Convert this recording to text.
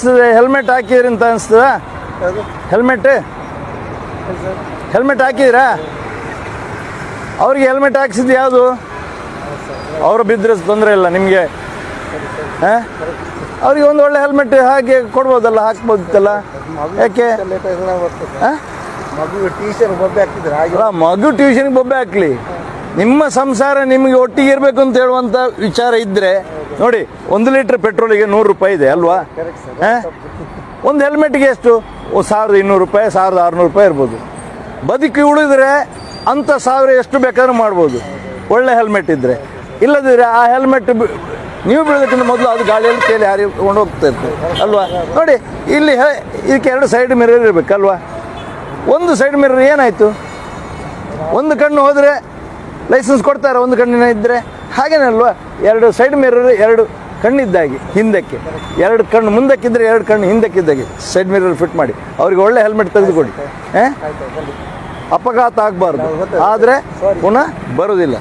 ಅನಿಸ್ತದೆ ಹೆಲ್ಮೆಟ್ ಹಾಕಿದ್ರಿ ಅಂತ ಅನಿಸ್ತದ ಹೆಲ್ಮೆಟ್ ಹಾಕಿದ್ರಾ ಅವ್ರಿಗೆ ಹೆಲ್ಮೆಟ್ ಹಾಕ್ಸಿದ್ದು ಯಾವುದು ಅವರು ಬಿದ್ದರೆ ತೊಂದರೆ ಇಲ್ಲ ನಿಮಗೆ ಹಾಂ ಅವ್ರಿಗೆ ಒಂದು ಒಳ್ಳೆ ಹೆಲ್ಮೆಟ್ ಹಾಕಿ ಕೊಡ್ಬೋದಲ್ಲ ಹಾಕ್ಬೋದಿತ್ತಲ್ಲ ಯಾಕೆ ಮಗು ಟ್ಯೂಷನ್ಗೆ ಬೊಬ್ಬೆ ಹಾಕ್ಲಿ ನಿಮ್ಮ ಸಂಸಾರ ನಿಮಗೆ ಒಟ್ಟಿಗೆ ಇರಬೇಕು ಅಂತ ಹೇಳುವಂಥ ವಿಚಾರ ಇದ್ದರೆ ನೋಡಿ 1 ಲೀಟ್ರ್ ಪೆಟ್ರೋಲಿಗೆ 100 ರೂಪಾಯಿ ಇದೆ ಅಲ್ವಾ ಒಂದು ಹೆಲ್ಮೆಟ್ಗೆ ಎಷ್ಟು 1200 ರೂಪಾಯಿ 1600 ರೂಪಾಯಿ ಇರ್ಬೋದು ಬದುಕಿ ಉಳಿದ್ರೆ ಅಂಥ 1000 ಎಷ್ಟು ಬೇಕಾದ್ರೂ ಮಾಡ್ಬೋದು ಒಳ್ಳೆ ಹೆಲ್ಮೆಟ್ ಇದ್ದರೆ ಇಲ್ಲದಿದ್ದರೆ ಆ ಹೆಲ್ಮೆಟ್ ನೀವು ಬೀಳೋದಕ್ಕಿಂತ ಮೊದಲು ಅದು ಗಾಳಿಯಲ್ಲಿ ಕೇಳಿ ಹಾರಿಕೊಂಡು ಹೋಗ್ತಾ ಇರ್ತದೆ ಅಲ್ವಾ ನೋಡಿ ಇಲ್ಲಿ ಇದಕ್ಕೆ 2 ಸೈಡ್ ಮಿರರ್ ಇರಬೇಕಲ್ವಾ ಒಂದು ಸೈಡ್ ಮಿರರ್ ಏನಾಯಿತು ಒಂದು ಕಣ್ಣು ಹೋದರೆ ಲೈಸೆನ್ಸ್ ಕೊಡ್ತಾರೆ ಒಂದು ಕಣ್ಣಿನ ಇದ್ದರೆ ಹಾಗೇನೇ ಅಲ್ವಾ 2 ಸೈಡ್ ಮಿರರ್ 2 ಕಣ್ಣಿದ್ದಾಗಿ ಹಿಂದಕ್ಕೆ 2 ಕಣ್ಣು ಮುಂದಕ್ಕಿದ್ದರೆ 2 ಕಣ್ಣು ಹಿಂದಕ್ಕಿದ್ದಾಗೆ ಸೈಡ್ ಮಿರರ್ ಫಿಟ್ ಮಾಡಿ ಅವ್ರಿಗೆ ಒಳ್ಳೆ ಹೆಲ್ಮೆಟ್ ತೆಗೆದುಕೊಡಿ ಅಪಘಾತ ಆಗಬಾರ್ದು ಆದರೆ ಪುನಃ ಬರೋದಿಲ್ಲ